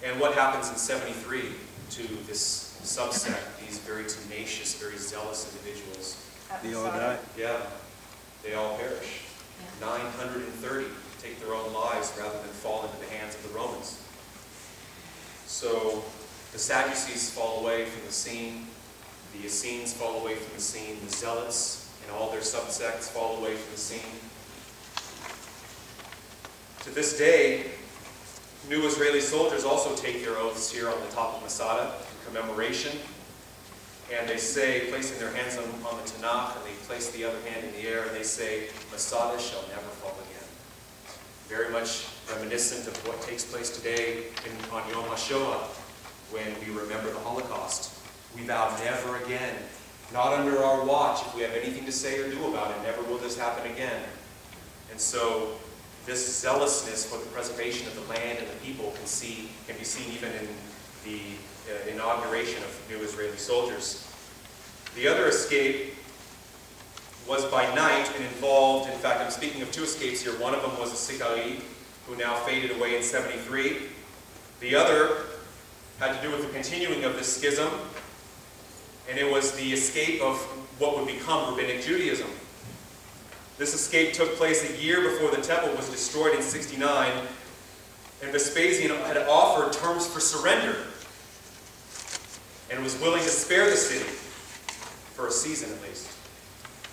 And what happens in 73 to this subsect, these very tenacious, very zealous individuals? They all die. Yeah, they all perish. Yeah. 930 take their own lives rather than fall into the hands of the Romans. So the Sadducees fall away from the scene, the Essenes fall away from the scene, the Zealots and all their subsects fall away from the scene. To this day, new Israeli soldiers also take their oaths here on the top of Masada in commemoration. And they say, placing their hands on the Tanakh, and they place the other hand in the air, and they say, Masada shall never fall again. Very much reminiscent of what takes place today on Yom HaShoah, when we remember the Holocaust. We vow never again, not under our watch, if we have anything to say or do about it, never will this happen again. And so, this zealousness for the preservation of the land and the people can be seen even in the inauguration of new Israeli soldiers. The other escape was by night and involved, in fact, I'm speaking of two escapes here. One of them was a Sikari, who now faded away in 73. The other had to do with the continuing of this schism, and it was the escape of what would become Rabbinic Judaism. This escape took place a year before the temple was destroyed in 69, and Vespasian had offered terms for surrender and was willing to spare the city, for a season at least.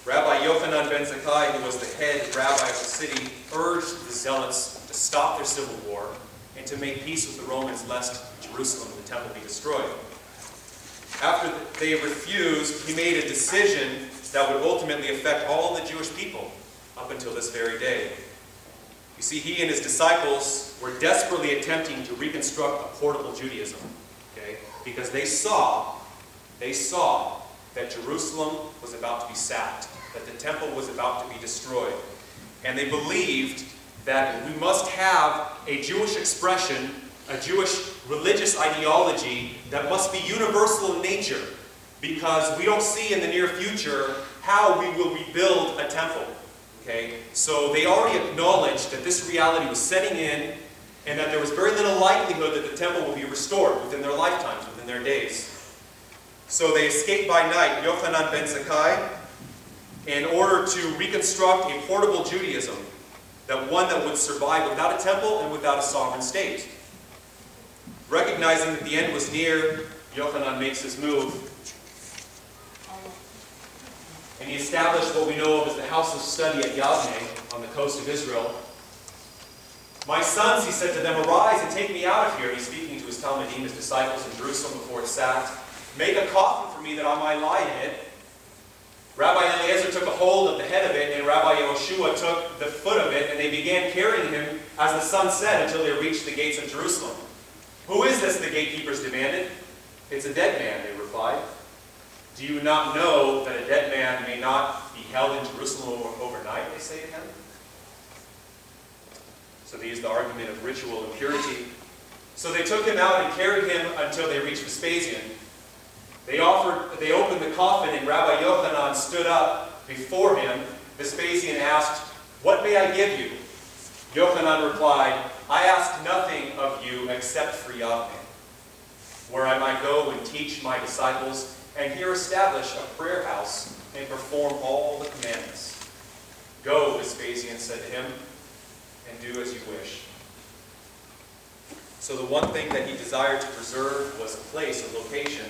Rabbi Yochanan ben Zakkai, who was the head rabbi of the city, urged the Zealots to stop their civil war and to make peace with the Romans lest Jerusalem and the temple be destroyed. After they refused, he made a decision that would ultimately affect all the Jewish people up until this very day. You see, he and his disciples were desperately attempting to reconstruct a portable Judaism, okay? Because they saw that Jerusalem was about to be sacked, that the temple was about to be destroyed. And they believed that we must have a Jewish expression, a Jewish religious ideology that must be universal in nature, because we don't see in the near future how we will rebuild a temple. Okay? So they already acknowledged that this reality was setting in, and that there was very little likelihood that the temple will be restored within their lifetimes, within their days. So they escaped by night, Yochanan ben Zakkai, in order to reconstruct a portable Judaism, one that would survive without a temple and without a sovereign state. Recognizing that the end was near, Yochanan makes his move, and he established what we know of as the house of study at Yavne on the coast of Israel. My sons, he said to them, arise and take me out of here. He's speaking to his Talmudim, his disciples in Jerusalem before it's sacked. Make a coffin for me that I might lie in it. Rabbi Eliezer took a hold of the head of it, and Rabbi Yehoshua took the foot of it, and they began carrying him, as the sun said, until they reached the gates of Jerusalem. Who is this? The gatekeepers demanded. It's a dead man, they replied. Do you not know that a dead man may not be held in Jerusalem overnight, they say to him? So they used the argument of ritual impurity. So they took him out and carried him until they reached Vespasian. They opened the coffin, and Rabbi Yochanan stood up before him. Vespasian asked, what may I give you? Yochanan replied, I ask nothing of you except for Yahweh, where I might go and teach my disciples, and here establish a prayer house and perform all the commandments. Go, Vespasian said to him, and do as you wish. So the one thing that he desired to preserve was a place, a location,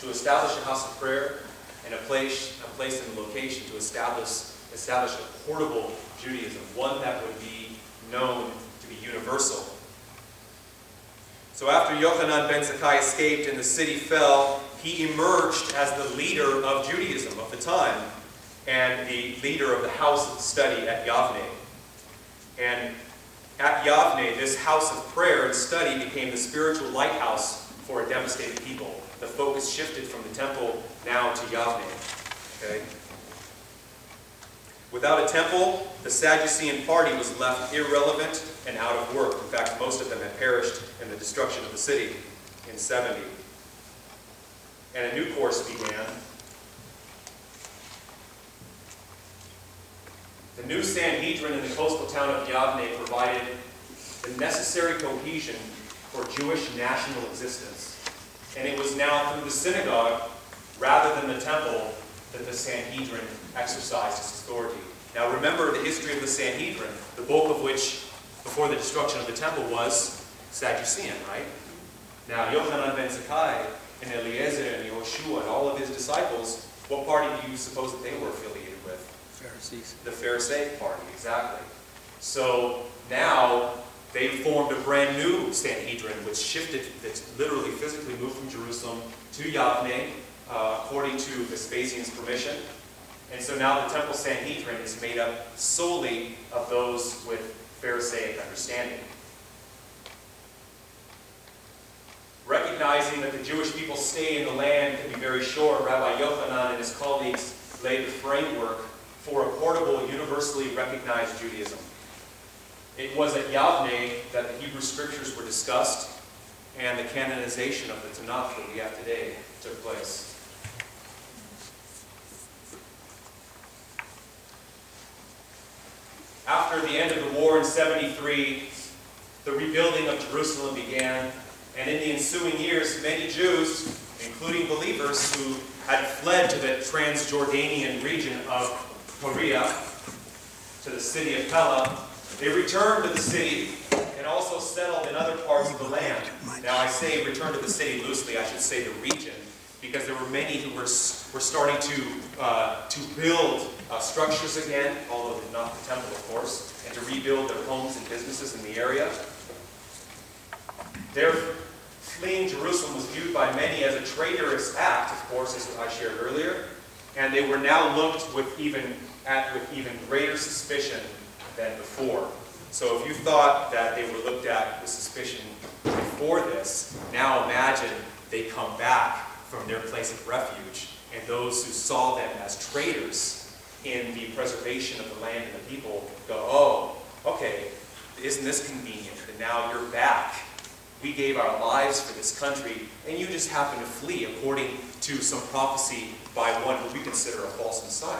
to establish a house of prayer, and a place and a location to establish a portable Judaism, one that would be known to be universal. So after Yochanan ben Zakkai escaped and the city fell, he emerged as the leader of Judaism of the time, and the leader of the house of study at Yavne. And at Yavne, this house of prayer and study became the spiritual lighthouse for a devastated people. The focus shifted from the temple now to Yavne. Okay? Without a temple, the Sadducean party was left irrelevant and out of work. In fact, most of them had perished in the destruction of the city in 70. And a new course began. The new Sanhedrin in the coastal town of Yavne provided the necessary cohesion for Jewish national existence. And it was now through the synagogue, rather than the temple, that the Sanhedrin exercised its authority. Now remember the history of the Sanhedrin, the bulk of which, before the destruction of the temple, was Sadducean, right? Now Yochanan ben Zakkai and Eliezer and Yehoshua and all of his disciples, what party do you suppose that they were affiliated with? Pharisees. The Pharisaic party, exactly. So now they formed a brand new Sanhedrin, which shifted, that literally physically moved from Jerusalem to Yavne, according to Vespasian's permission. And so now the Temple Sanhedrin is made up solely of those with Pharisaic understanding. Recognizing that the Jewish people's stay in the land could be very short, Rabbi Yochanan and his colleagues laid the framework for a portable, universally recognized Judaism. It was at Yavne that the Hebrew Scriptures were discussed and the canonization of the Tanakh that we have today took place. After the end of the war in 73, the rebuilding of Jerusalem began, and in the ensuing years, many Jews, including believers who had fled to the Transjordanian region of Perea, to the city of Pella, they returned to the city and also settled in other parts of the land. Now I say return to the city loosely, I should say the region, because there were many who were starting to build structures again, although not the temple, of course, and to rebuild their homes and businesses in the area. Their fleeing Jerusalem was viewed by many as a traitorous act, of course, as I shared earlier, and they were now looked with even greater suspicion than before. So if you thought that they were looked at with suspicion before this, now imagine they come back from their place of refuge, and those who saw them as traitors in the preservation of the land and the people go, oh, okay, isn't this convenient that now you're back? We gave our lives for this country, and you just happen to flee according to some prophecy by one who we consider a false Messiah.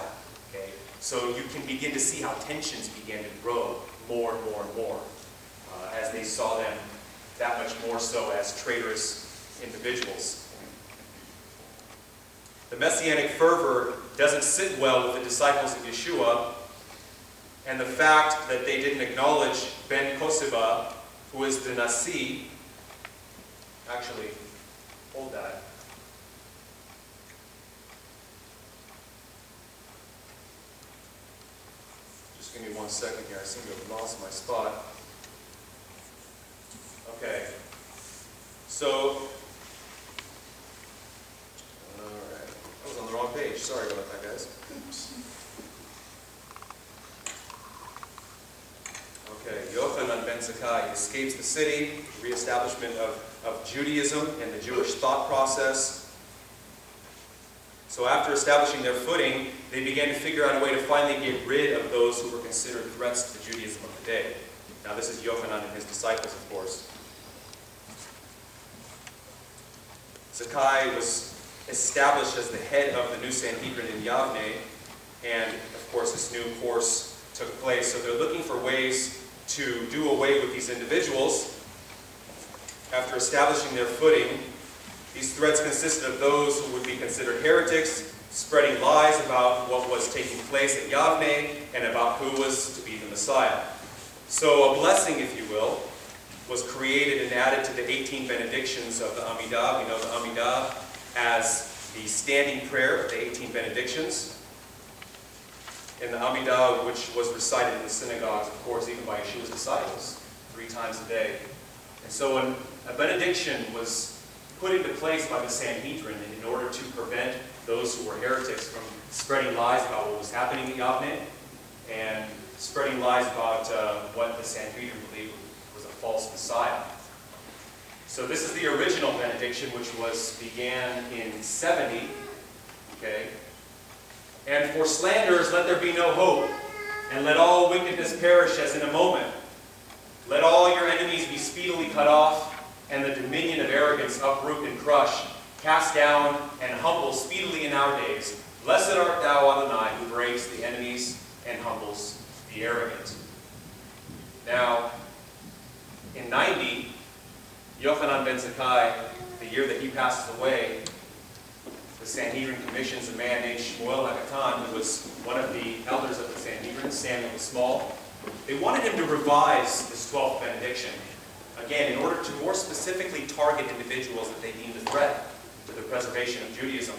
Okay? So you can begin to see how tensions began to grow more and more and more as they saw them that much more so as traitorous individuals. The Messianic fervor doesn't sit well with the disciples of Yeshua, and the fact that they didn't acknowledge Ben Koseba, who is the Nasi. Actually, hold that. Just give me 1 second here. I seem to have lost my spot. Okay. So, alright. I was on the wrong page. Sorry about that, guys. Okay, Yochanan ben Zakkai escapes the city, reestablishment of Judaism and the Jewish thought process. So after establishing their footing, they began to figure out a way to finally get rid of those who were considered threats to the Judaism of the day. Now this is Yochanan and his disciples, of course. Zakkai was established as the head of the new Sanhedrin in Yavne, and of course this new course took place. So they're looking for ways to do away with these individuals. After establishing their footing, these threats consisted of those who would be considered heretics, spreading lies about what was taking place at Yavne and about who was to be the Messiah. So a blessing, if you will, was created and added to the 18 benedictions of the Amidah. We know the Amidah as the standing prayer of the 18 benedictions. And the Amidah, which was recited in the synagogues, of course, even by Yeshua's disciples, 3 times a day. And so when a benediction was put into place by the Sanhedrin in order to prevent those who were heretics from spreading lies about what was happening at Yavne and spreading lies about what the Sanhedrin believed was a false Messiah. So this is the original benediction, which began in 70. Okay. And for slanderers, let there be no hope, and let all wickedness perish as in a moment. Let all your enemies be speedily cut off, and the dominion of arrogance uproot and crush, cast down and humble speedily in our days. Blessed art thou, Adonai, who breaks the enemies and humbles the arrogant. Now, in 90, Yochanan ben Zakkai, the year that he passes away, the Sanhedrin commissions a man named Shmuel Hakatan, who was one of the elders of the Sanhedrin. Samuel was small. They wanted him to revise this 12th benediction, again, in order to more specifically target individuals that they deemed a threat to the preservation of Judaism.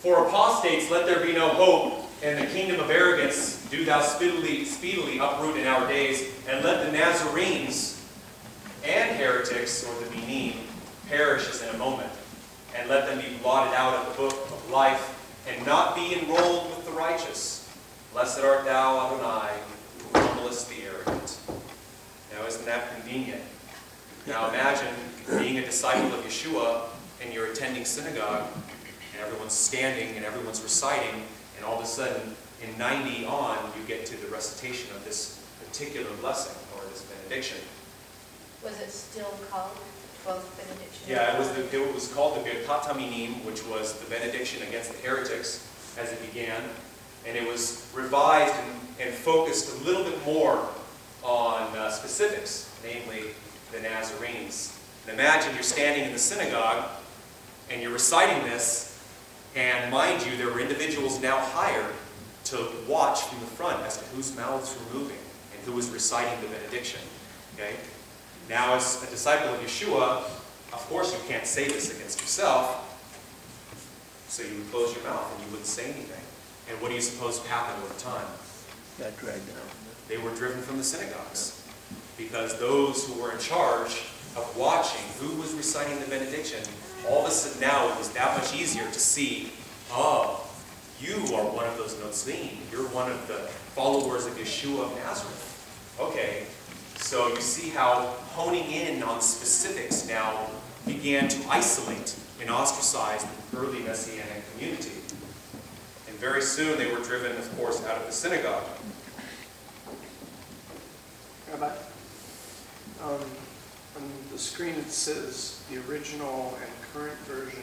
For apostates, let there be no hope, and the kingdom of arrogance do thou speedily uproot in our days, and let the Nazarenes and heretics, or the Minim, perish as in a moment, and let them be blotted out of the book of life, and not be enrolled with the righteous. Blessed art thou, Adonai, who humblest the arrogant. Now, isn't that convenient? Now imagine being a disciple of Yeshua, and you're attending synagogue, and everyone's standing, and everyone's reciting, and all of a sudden, in 90 on, you get to the recitation of this particular blessing, or this benediction. Was it still called 12th benediction? Yeah, it was called the Birkat HaMinim, which was the benediction against the heretics as it began. And it was revised and focused a little bit more on specifics, namely the Nazarenes. And imagine you're standing in the synagogue and you're reciting this, and mind you, there were individuals now hired to watch from the front as to whose mouths were moving and who was reciting the benediction. Okay? Now, as a disciple of Yeshua, of course you can't say this against yourself, so you would close your mouth and you wouldn't say anything. And what do you suppose happened over time? Got dragged down. They were driven from the synagogues, because those who were in charge of watching who was reciting the benediction, all of a sudden now it was that much easier to see, oh, you are one of those Notzim. You're one of the followers of Yeshua of Nazareth. Okay. So you see how honing in on specifics now began to isolate and ostracize the early Messianic community. And very soon they were driven, of course, out of the synagogue. Rabbi, on the screen it says the original and current version.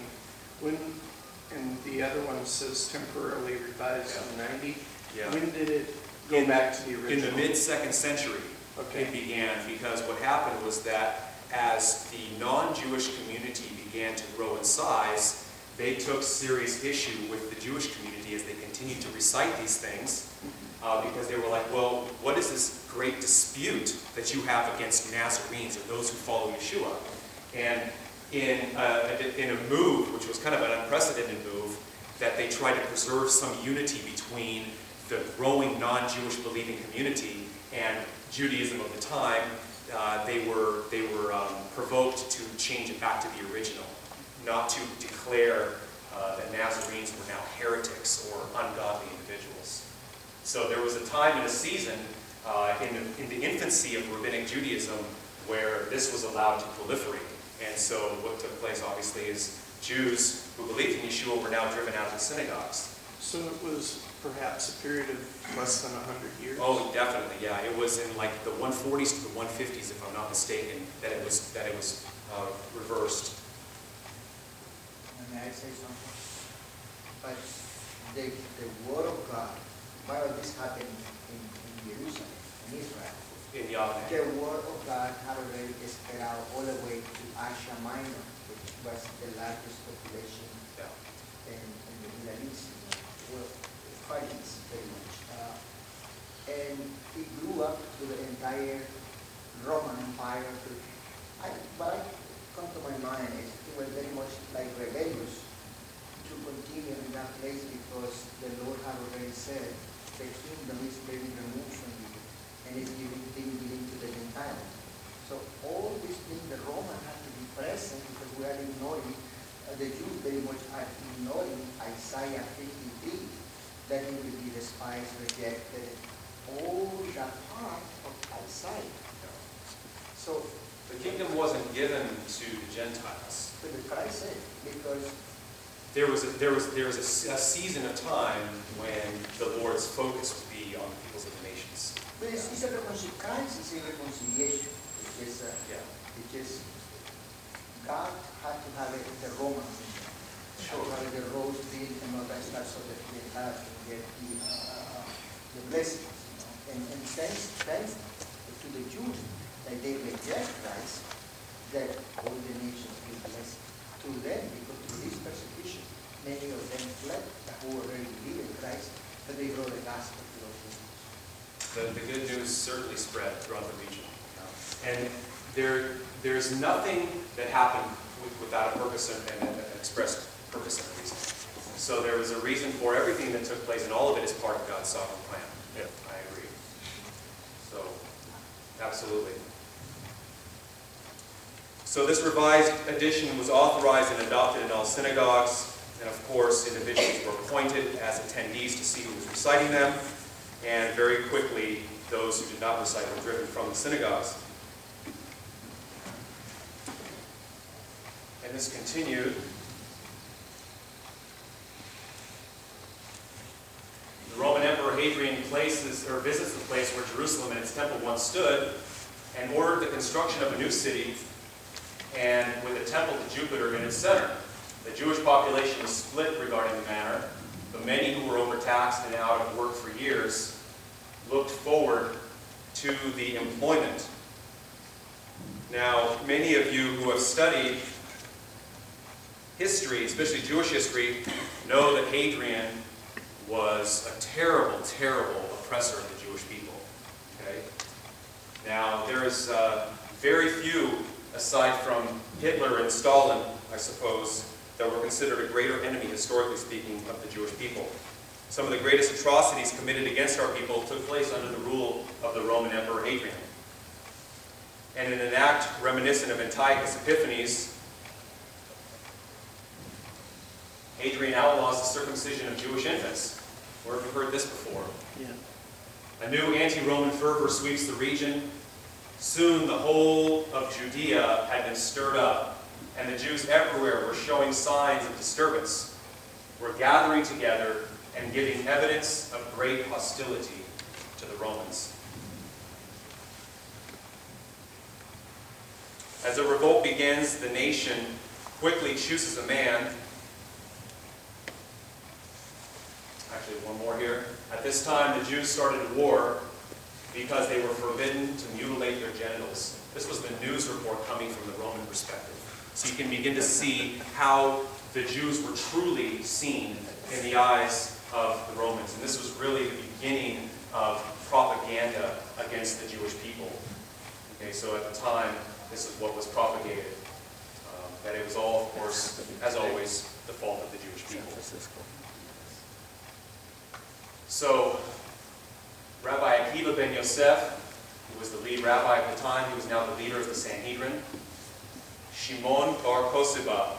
And the other one says temporarily revised in 90. Yeah. When did it go back to the original? In the mid-2nd century. Okay. It began, because what happened was that as the non-Jewish community began to grow in size, they took serious issue with the Jewish community as they continued to recite these things, because they were like, well, what is this great dispute that you have against Nazarenes or those who follow Yeshua? And in a move, which was kind of an unprecedented move, that they tried to preserve some unity between the growing non-Jewish believing community and Judaism of the time, they were provoked to change it back to the original, not to declare that Nazarenes were now heretics or ungodly individuals. So there was a time and a season in the infancy of Rabbinic Judaism where this was allowed to proliferate. And so what took place, obviously, is Jews who believed in Yeshua were now driven out of the synagogues. So it was perhaps a period of less than 100 years? Oh, definitely, yeah. It was in like the 140s to the 150s, if I'm not mistaken, that it was reversed. May I say something? But the word of God, while this happened in Jerusalem, in Israel, In Yavne. the word of God had already spread out all the way to Asia Minor, which was the largest population in the Middle East, well, Far East, very much. And it grew up to the entire Roman Empire. What I come to my mind is it was very much like rebellious to continue in that place, because the Lord had already said the kingdom is being removed from you and is being given to the Gentiles. So all these things, the Romans have to be present, because we are ignoring, the Jews very much are ignoring Isaiah 53, that he will be despised, rejected, all that part of Isaiah. So The kingdom wasn't given to the Gentiles. but the Christ said, because There was a season of time when the Lord's focus would be on the peoples of the nations. but it's a Christ is a reconciliation. It's just God had to have it, the Romans, had to have the roads built and all that stuff, so that they have to get the blessings. And thanks to the Jews, that they reject Christ, promise that all the nations will be blessed through them, because through this persecution, many of them fled, who already believed in Christ, but they brought the gospel to those people. The good news certainly spread throughout the region. And there's nothing that happened without a purpose and an expressed purpose and reason. So there was a reason for everything that took place, and all of it is part of God's sovereign plan. Yeah, I agree. So, absolutely. So this revised edition was authorized and adopted in all synagogues, and of course individuals were appointed as attendees to see who was reciting them, and very quickly those who did not recite were driven from the synagogues. And this continued. The Roman Emperor Hadrian visits the place where Jerusalem and its temple once stood, and ordered the construction of a new city, and with a temple to Jupiter in its center. The Jewish population was split regarding the matter, but many who were overtaxed and out of work for years looked forward to the employment. Now, many of you who have studied history, especially Jewish history, know that Hadrian was a terrible, terrible oppressor of the Jewish people. Okay? Now, there is very few, aside from Hitler and Stalin, I suppose, that were considered a greater enemy, historically speaking, of the Jewish people. Some of the greatest atrocities committed against our people took place under the rule of the Roman Emperor Hadrian. And in an act reminiscent of Antiochus Epiphanes, Hadrian outlaws the circumcision of Jewish infants. Where have you heard this before? Yeah. A new anti-Roman fervor sweeps the region. Soon the whole of Judea had been stirred up, and the Jews everywhere were showing signs of disturbance, were gathering together and giving evidence of great hostility to the Romans. As a revolt begins, the nation quickly chooses a man. Actually, one more here. At this time, the Jews started a war because they were forbidden to mutilate their genitals. This was the news report coming from the Roman perspective. So you can begin to see how the Jews were truly seen in the eyes of the Romans. And this was really the beginning of propaganda against the Jewish people. Okay, so at the time, this is what was propagated. That it was all, of course, as always, the fault of the Jewish people. So, Rabbi Akiva ben Yosef, who was the lead rabbi at the time, he was now the leader of the Sanhedrin. Shimon bar Kosiba,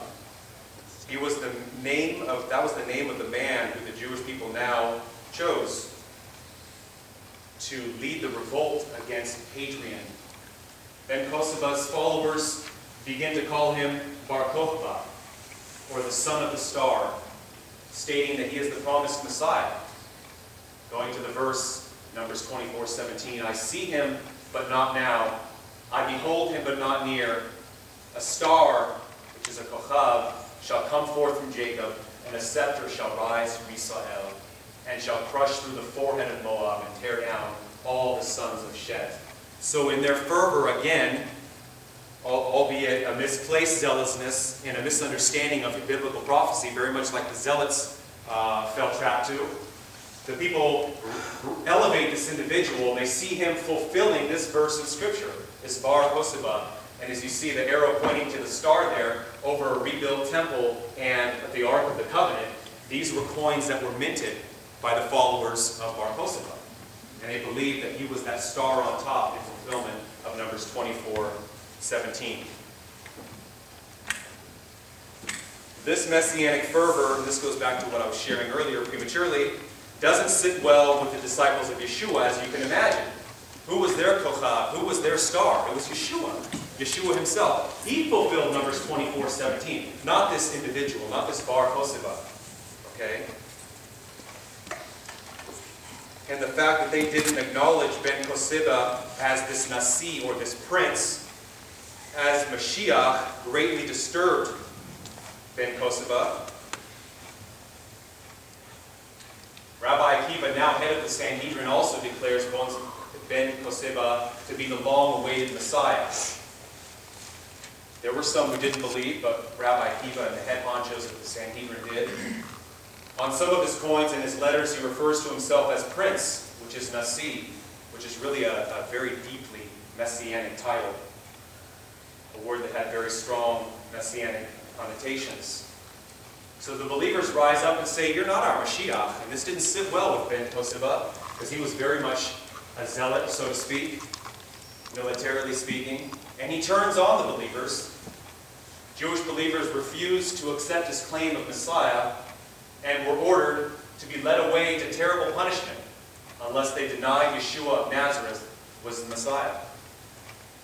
that was the name of the man who the Jewish people now chose to lead the revolt against Hadrian. Ben Kosiba's followers begin to call him Bar Kokhba, or the son of the star, stating that he is the promised Messiah. Going to the verse, Numbers 24:17, I see him, but not now. I behold him, but not near. A star, which is a kochav, shall come forth from Jacob, and a scepter shall rise from Israel, and shall crush through the forehead of Moab, and tear down all the sons of Shet. So in their fervor, again, albeit a misplaced zealousness and a misunderstanding of biblical prophecy, very much like the Zealots fell trap to, the people elevate this individual, and they see him fulfilling this verse in Scripture, this Bar Kosiba. And as you see the arrow pointing to the star there, over a rebuilt temple and the Ark of the Covenant, these were coins that were minted by the followers of Bar Kosiba. And they believed that he was that star on top in fulfillment of Numbers 24:17. This messianic fervor, and this goes back to what I was sharing earlier prematurely, doesn't sit well with the disciples of Yeshua, as you can imagine. Who was their kochav? Who was their star? It was Yeshua. Yeshua himself. He fulfilled Numbers 24:17. Not this individual, not this Bar Kosiba. Okay? And the fact that they didn't acknowledge Ben Kosiba as this Nasi, or this prince, as Mashiach, greatly disturbed Ben Kosiba. Rabbi Akiva, now head of the Sanhedrin, also declares Ben Kosiba to be the long-awaited Messiah. There were some who didn't believe, but Rabbi Akiva and the head honchos of the Sanhedrin did. On some of his coins and his letters, he refers to himself as Prince, which is Nasi, which is really a very deeply Messianic title, a word that had very strong Messianic connotations. So the believers rise up and say, "You're not our Mashiach." And this didn't sit well with Ben Kosiba, because he was very much a zealot, so to speak, militarily speaking. And he turns on the believers. Jewish believers refused to accept his claim of Messiah and were ordered to be led away to terrible punishment unless they denied Yeshua of Nazareth was the Messiah,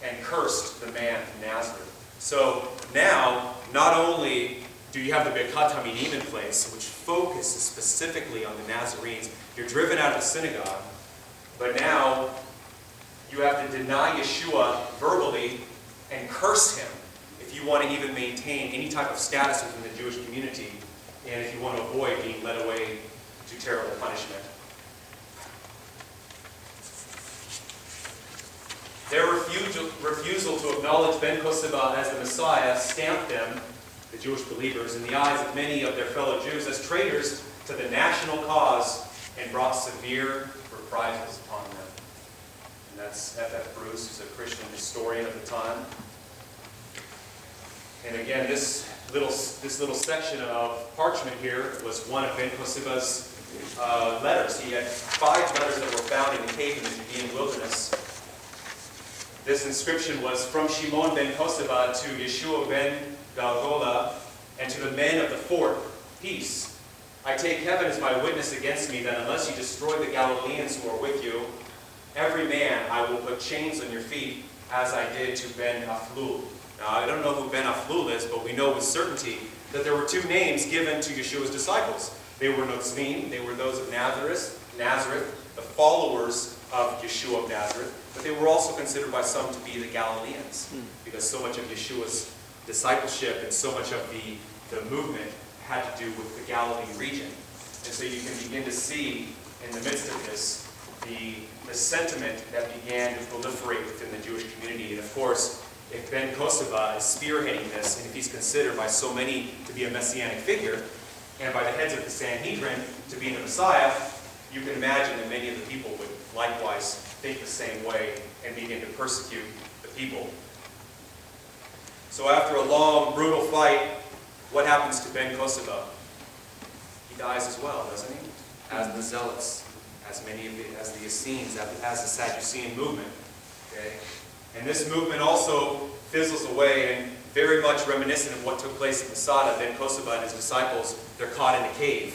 and cursed the man from Nazareth. So now, not only do you have the Birkat HaMinim in place, which focuses specifically on the Nazarenes, you're driven out of the synagogue, but now you have to deny Yeshua verbally and curse him if you want to even maintain any type of status within the Jewish community, and if you want to avoid being led away to terrible punishment. Their refusal to acknowledge Ben Kosiba as the Messiah stamped them, the Jewish believers, in the eyes of many of their fellow Jews as traitors to the national cause, and brought severe reprisals upon them. And that's F.F. Bruce, who's a Christian historian of the time. And again, this little section of parchment here was one of Ben Kosiba's letters. He had 5 letters that were found in the cave in the Judean wilderness. This inscription was from Shimon ben Kosiba to Yeshua ben Galgola and to the men of the fort, "Peace. I take heaven as my witness against me that unless you destroy the Galileans who are with you, every man I will put chains on your feet, as I did to Ben Aflul." Now, I don't know who Ben Aflul is, but we know with certainty that there were 2 names given to Yeshua's disciples. They were Notzrim, they were those of Nazareth, the followers of Yeshua of Nazareth, but they were also considered by some to be the Galileans, because so much of Yeshua's discipleship and so much of the movement had to do with the Galilee region. And so you can begin to see in the midst of this the sentiment that began to proliferate within the Jewish community. And of course, if Ben Kosiba is spearheading this, and if he's considered by so many to be a messianic figure, and by the heads of the Sanhedrin to be the Messiah, you can imagine that many of the people would likewise think the same way and begin to persecute the people. So after a long, brutal fight, what happens to Ben Kosiba? He dies as well, doesn't he? As the Zealots, as the Essenes, as the Sadducean movement. Okay? And this movement also fizzles away, and very much reminiscent of what took place at Masada. Ben Kosiba and his disciples, they're caught in a cave,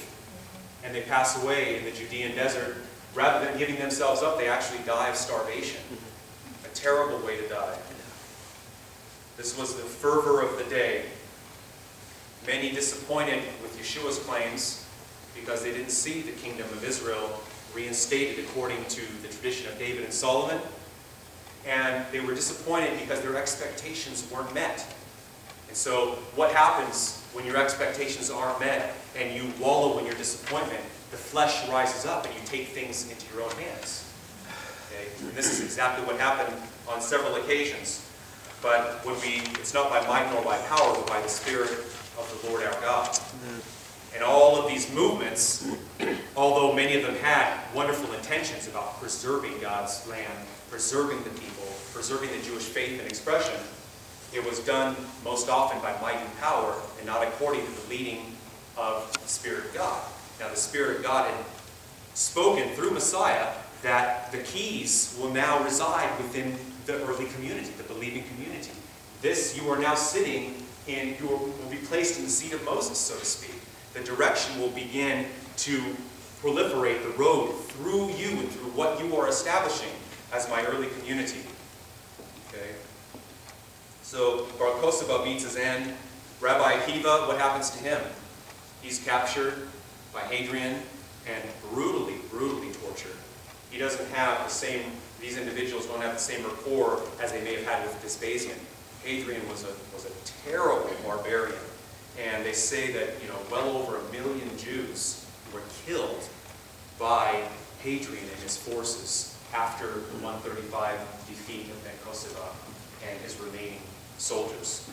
and they pass away in the Judean desert. Rather than giving themselves up, they actually die of starvation. A terrible way to die. This was the fervor of the day. Many disappointed with Yeshua's claims because they didn't see the kingdom of Israel reinstated according to the tradition of David and Solomon. And they were disappointed because their expectations weren't met. And so what happens when your expectations aren't met and you wallow in your disappointment? The flesh rises up and you take things into your own hands. Okay? And this is exactly what happened on several occasions. But it's not by might nor by power, but by the Spirit of the Lord our God. And all of these movements, although many of them had wonderful intentions about preserving God's land, preserving the people, preserving the Jewish faith and expression, it was done most often by might and power and not according to the leading of the Spirit of God. Now, the Spirit of God had spoken through Messiah that the keys will now reside within the early community, the believing community. This, you are now sitting in, you will be placed in the seat of Moses, so to speak. The direction will begin to proliferate the road through you and through what you are establishing as my early community. Okay? So, Bar Kosiba meets his end. Rabbi Akiva, what happens to him? He's captured by Hadrian and brutally tortured. He doesn't have the same, these individuals don't have the same rapport as they may have had with Vespasian. Hadrian was a terrible barbarian. And they say that, well over 1 million Jews were killed by Hadrian and his forces after the 135 defeat of Ben Kosiba and his remaining soldiers.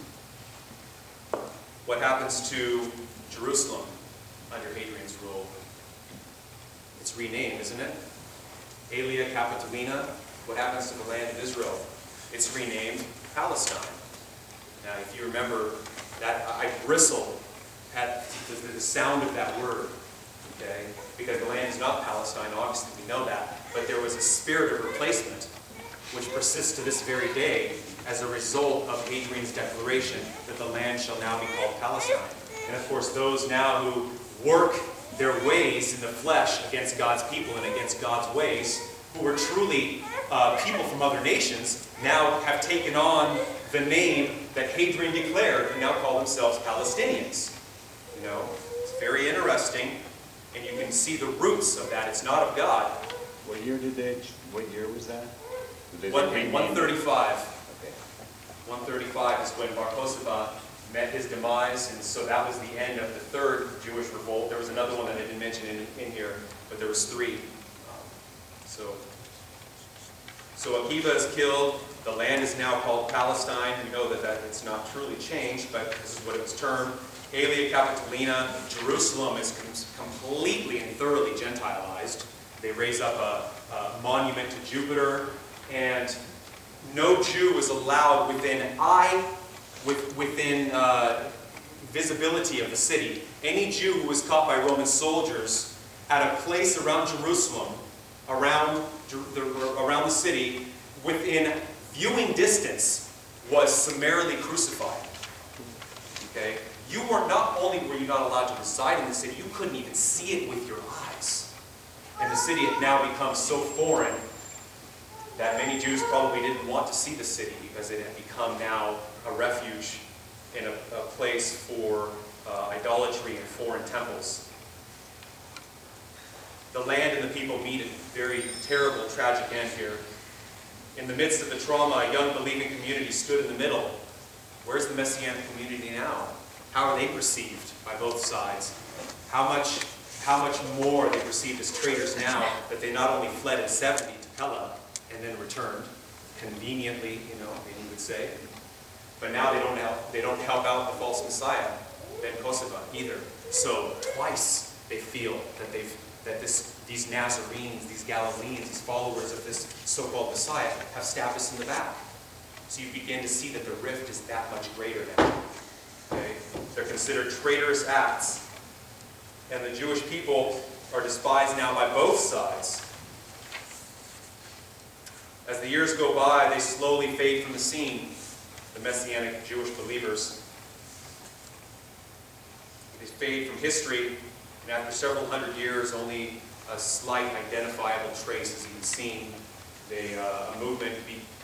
What happens to Jerusalem under Hadrian's rule? It's renamed, isn't it? Aelia Capitolina. What happens to the land of Israel? It's renamed Palestine. Now, if you remember, that I bristle at the sound of that word, okay? Because the land is not Palestine, obviously we know that, but there was a spirit of replacement which persists to this very day as a result of Hadrian's declaration that the land shall now be called Palestine. And of course, those now who work their ways in the flesh against God's people and against God's ways, who were truly people from other nations, now have taken on the name that Hadrian declared and now call themselves Palestinians. You know, it's very interesting, and you can see the roots of that. It's not of God. What year was that? 135. Okay. 135 is when Bar Kokhba met his demise, and so that was the end of the third Jewish revolt. There was another one that I didn't mention in here, but there was three. So Akiva is killed. The land is now called Palestine. We know that it's not truly changed, but this is what it was termed. Aelia Capitolina. Jerusalem is completely and thoroughly Gentilized. They raise up a monument to Jupiter, and no Jew is allowed within visibility of the city. Any Jew who was caught by Roman soldiers at a place around Jerusalem, around the city, within viewing distance, was summarily crucified. Okay? Not only were you not allowed to reside in the city, you couldn't even see it with your eyes. And the city had now become so foreign that many Jews probably didn't want to see the city because it had become now a refuge and a place for idolatry and foreign temples. The land and the people meet a very terrible, tragic end here. In the midst of the trauma, a young believing community stood in the middle. Where's the Messianic community now? How are they perceived by both sides? How much more are they perceived as traitors now that they not only fled in 70 to Pella and then returned, conveniently, many would say, but now they don't help out the false Messiah, Ben Kokhba, either. So twice they feel that these Nazarenes, these Galileans, these followers of this so-called Messiah have stabbed us in the back. So you begin to see that the rift is that much greater now. Okay? They're considered traitorous acts, and the Jewish people are despised now by both sides. As the years go by, they slowly fade from the scene, the Messianic Jewish believers. They fade from history, and after several hundred years, only a slight identifiable trace is even seen. A movement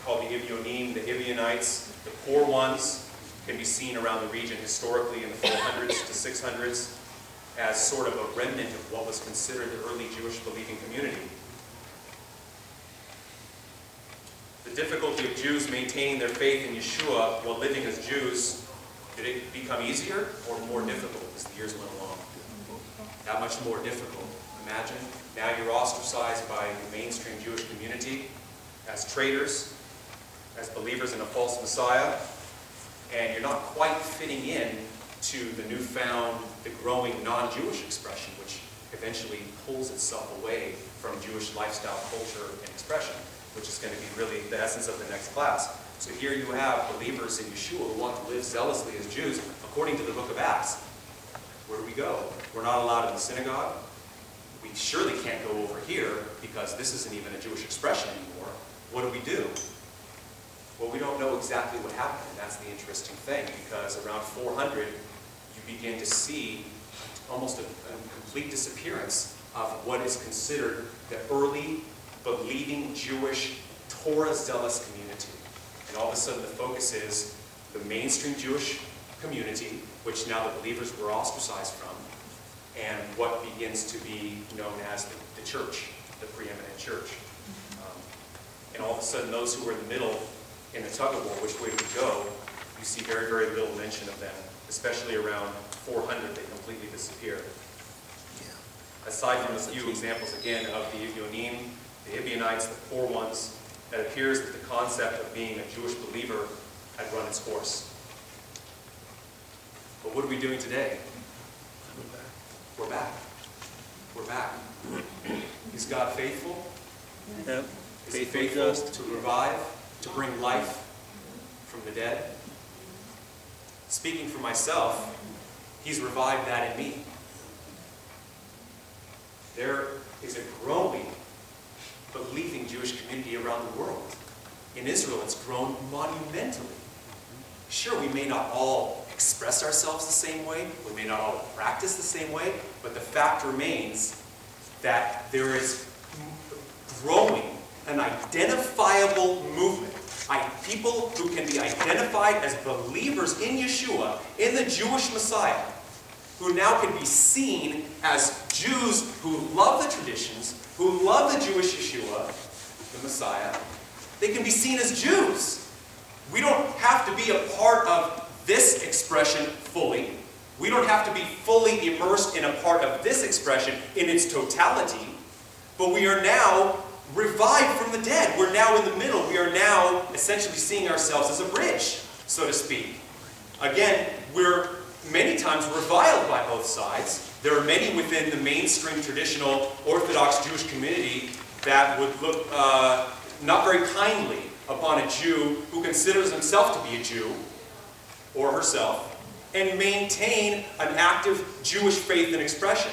called the Ibyonim, the Ebionites, the poor ones, can be seen around the region historically in the 400s to 600s as sort of a remnant of what was considered the early Jewish believing community. The difficulty of Jews maintaining their faith in Yeshua while living as Jews, did it become easier or more difficult as the years went along? That much more difficult. Imagine, now you're ostracized by the mainstream Jewish community as traitors, as believers in a false Messiah, and you're not quite fitting in to the the growing non-Jewish expression, which eventually pulls itself away from Jewish lifestyle, culture, and expression, which is going to be really the essence of the next class. So here you have believers in Yeshua who want to live zealously as Jews, according to the book of Acts. Where do we go? We're not allowed in the synagogue. We surely can't go over here because this isn't even a Jewish expression anymore. What do? Well, we don't know exactly what happened, and that's the interesting thing, because around 400, you begin to see almost a complete disappearance of what is considered the early believing Jewish Torah-zealous community. And all of a sudden the focus is the mainstream Jewish community, which now the believers were ostracized from, and what begins to be known as the church, the preeminent church. And all of a sudden those who were in the middle, in the tug-of-war, which way we go, you see very, very little mention of them, especially around 400, they completely disappear. Aside from a few examples, again, of the Ibyonim, the Ebionites, the poor ones, it appears that the concept of being a Jewish believer had run its course. But what are we doing today? We're back. We're back. Is God faithful? Yep. Is He Faithful faithful just. to revive, to bring life from the dead? Speaking for myself, He's revived that in me. There is a growing, believing Jewish community around the world. In Israel, it's grown monumentally. Sure, we may not all express ourselves the same way, we may not all practice the same way, but the fact remains that there is growing an identifiable movement. People who can be identified as believers in Yeshua, in the Jewish Messiah, who now can be seen as Jews who love the traditions, who love the Jewish Yeshua, the Messiah. They can be seen as Jews. We don't have to be a part of this expression fully. We don't have to be fully immersed in a part of this expression in its totality. But we are now revived from the dead. We're now in the middle. We are now essentially seeing ourselves as a bridge, so to speak. Again, we're many times reviled by both sides. There are many within the mainstream traditional Orthodox Jewish community that would look not very kindly upon a Jew who considers himself to be a Jew, or herself, and maintain an active Jewish faith and expression.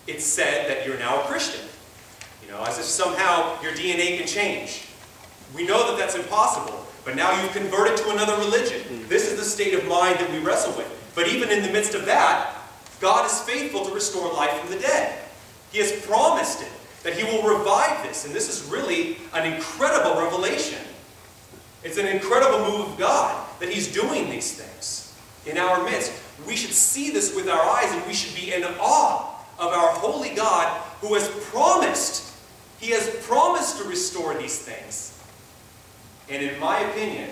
It's said that you're now a Christian. As if somehow your DNA can change. We know that that's impossible, but now you've converted to another religion. This is the state of mind that we wrestle with. But even in the midst of that, God is faithful to restore life from the dead. He has promised it, that He will revive this, and this is really an incredible revelation. It's an incredible move of God that He's doing these things in our midst. We should see this with our eyes, and we should be in awe of our holy God who has promised. He has promised to restore these things. And in my opinion,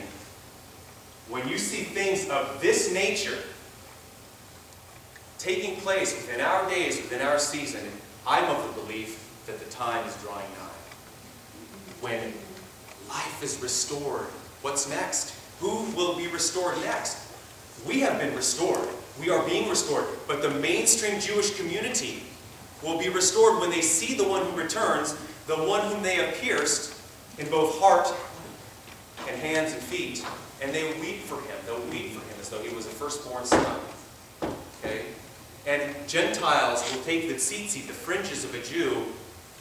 when you see things of this nature taking place within our days, within our season, I'm of the belief that the time is drawing nigh. When life is restored, what's next? Who will be restored next? We have been restored. We are being restored. But the mainstream Jewish community will be restored when they see the one who returns, the one whom they have pierced in both heart and hands and feet. And they weep for Him. They'll weep for Him as though He was a firstborn son. Okay? And Gentiles will take the tzitzit, the fringes of a Jew,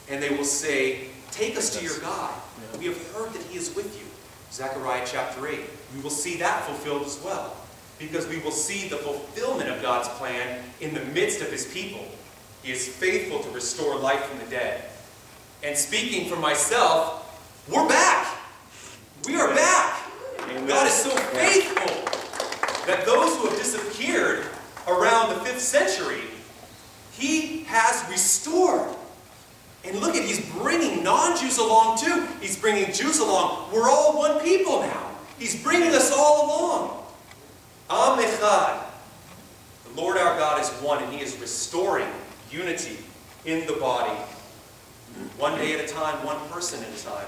and they will say, take us to your God. We have heard that He is with you. Zechariah chapter 8. We will see that fulfilled as well. Because we will see the fulfillment of God's plan in the midst of His people. He is faithful to restore life from the dead. And speaking for myself, we're back. We are back. Amen. God is so faithful that those who have disappeared around the 5th century, He has restored. And look at, He's bringing non-Jews along too. He's bringing Jews along. We're all one people now. He's bringing us all along. Am Echad. The Lord our God is one, and He is restoring unity in the body. One day at a time, one person at a time,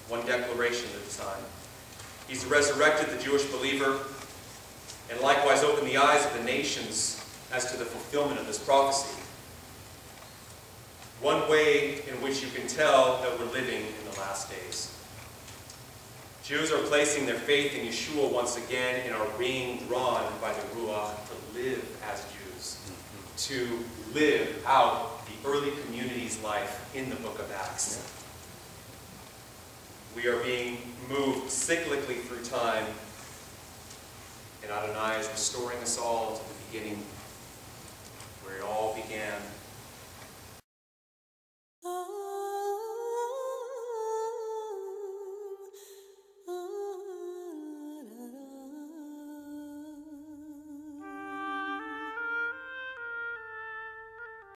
one declaration at a time. He's resurrected the Jewish believer and likewise opened the eyes of the nations as to the fulfillment of this prophecy. One way in which you can tell that we're living in the last days. Jews are placing their faith in Yeshua once again and are being drawn by the Ruach to live as Jews, to live out the early community's life in the book of Acts. We are being moved cyclically through time, and Adonai is restoring us all to the beginning, where it all began.